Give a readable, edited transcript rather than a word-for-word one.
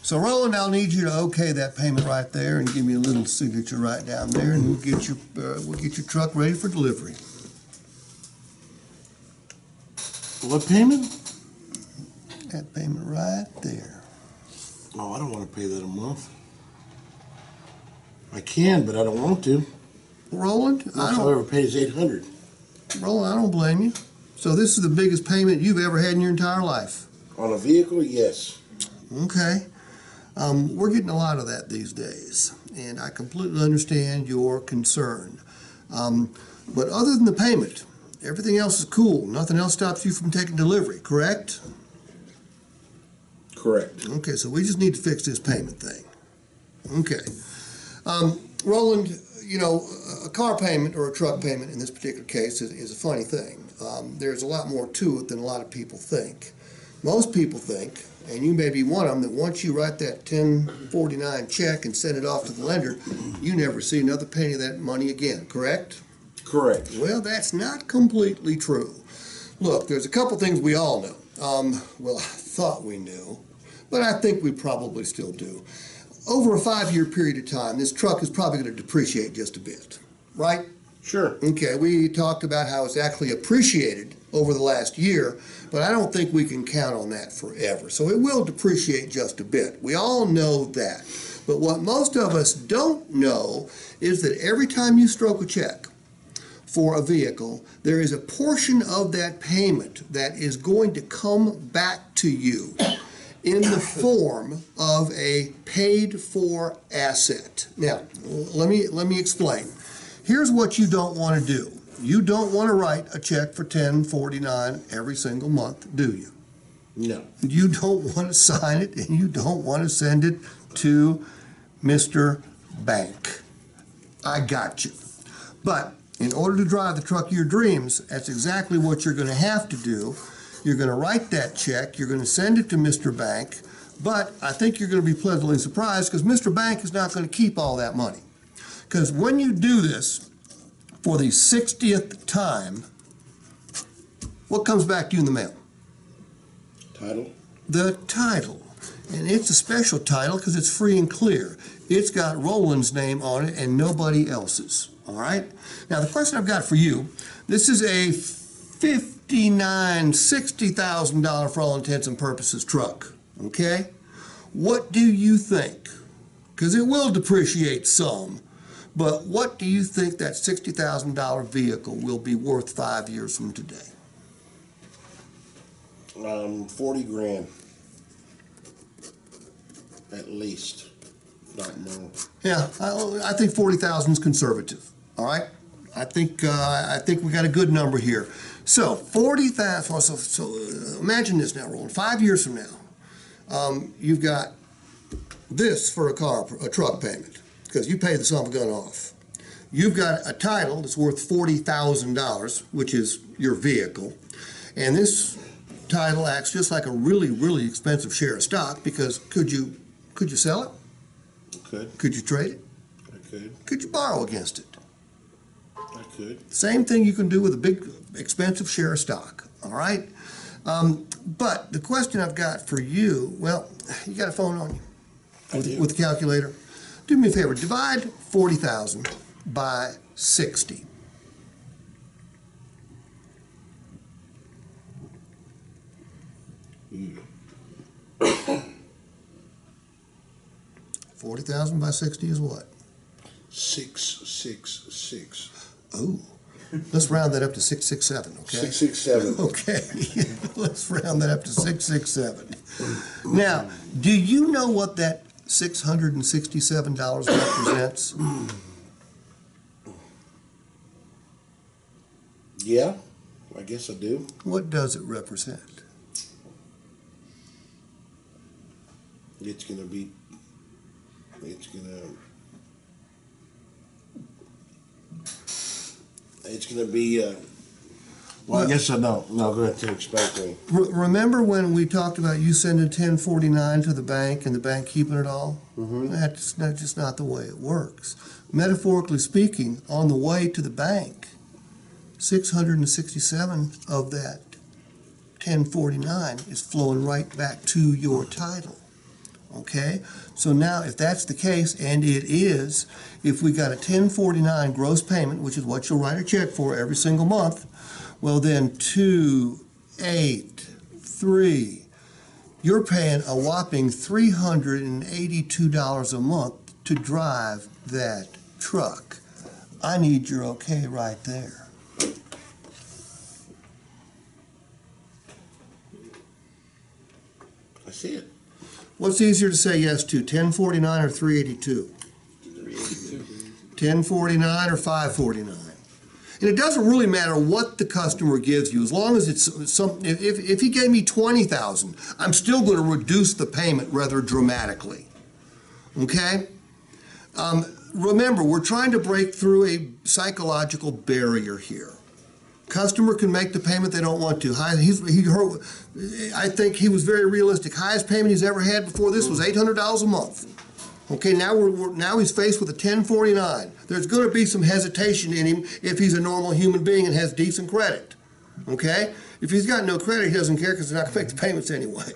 So Roland, I'll need you to okay that payment right there and give me a little signature right down there, and we'll get your truck ready for delivery. What payment? That payment right there. Oh, I don't want to pay that a month. I can, but I don't want to. Roland, Most I'll ever pay is $800. Roland, I don't blame you. So this is the biggest payment you've ever had in your entire life? On a vehicle, yes. Okay. We're getting a lot of that these days, and I completely understand your concern. But other than the payment, everything else is cool. Nothing else stops you from taking delivery, correct? Correct. Okay, so we just need to fix this payment thing. Okay. Roland, you know, a car payment or a truck payment in this particular case is a funny thing. There's a lot more to it than a lot of people think. Most people think, and you may be one of them, that once you write that 1049 check and send it off to the lender, you never see another penny of that money again, correct? Correct. Well, that's not completely true. Look, there's a couple things we all know. Well, I thought we knew, but I think we probably still do. Over a 5-year period of time, this truck is probably going to depreciate just a bit, right? Sure. Okay, we talked about how it's actually appreciated over the last year, but I don't think we can count on that forever. So it will depreciate just a bit. We all know that. But what most of us don't know is that every time you stroke a check for a vehicle, there is a portion of that payment that is going to come back to you in the form of a paid-for asset. Now, let me explain. Here's what you don't want to do. You don't want to write a check for $10.49 every single month, do you? No. You don't want to sign it, and you don't want to send it to Mr. Bank. I got you. But in order to drive the truck of your dreams, that's exactly what you're going to have to do. You're going to write that check, you're going to send it to Mr. Bank, but I think you're going to be pleasantly surprised because Mr. Bank is not going to keep all that money. Because when you do this for the 60th time, what comes back to you in the mail? Title? The title. And it's a special title because it's free and clear. It's got Roland's name on it and nobody else's. All right? Now, the question I've got for you, this is a $60,000 for all intents and purposes truck. Okay? What do you think? Because it will depreciate some. But what do you think that $60,000 vehicle will be worth 5 years from today? 40 grand. At least. Not more. Yeah, I think 40,000 is conservative. All right? I think we got a good number here. So 40,000. So imagine this now, Roland. 5 years from now, you've got this for a truck payment, because you pay the son of a gun off. You've got a title that's worth $40,000, which is your vehicle, and this title acts just like a really, really expensive share of stock. Because could you sell it? Could you trade it? I could. Could you borrow against it? I could. Same thing you can do with a big, expensive share of stock, all right? But the question I've got for you, well, you got a phone on you with the calculator. Do me a favor, divide 40,000 by 60. Mm. 40,000 by 60 is what? 666. Oh, let's round that up to 667, okay? 667. Okay, let's round that up to 667. Now, do you know what that $667 represents? Yeah, I guess I do. What does it represent? It's gonna be. Well, I guess I don't. No, go ahead and explain to me. Remember when we talked about you sending 1049 to the bank and the bank keeping it all? Mm-hmm. That's just not the way it works. Metaphorically speaking, on the way to the bank, 667 of that 1049 is flowing right back to your title. Okay, so now if that's the case, and it is, if we got a 1049 gross payment, which is what you'll write a check for every single month, well then 283, you're paying a whopping $382 a month to drive that truck. I need your okay right there. I see it. What's easier to say yes to, 1049 or 382? 1049 or 549? And it doesn't really matter what the customer gives you, as long as it's some. If he gave me $20,000, I'm still going to reduce the payment rather dramatically. Okay? Remember, we're trying to break through a psychological barrier here. Customer can make the payment they don't want to. I think he was very realistic. Highest payment he's ever had before this was $800 a month. Okay, now he's faced with a 1049. There's going to be some hesitation in him if he's a normal human being and has decent credit. Okay? If he's got no credit, he doesn't care because he's not going to make the payments anyway.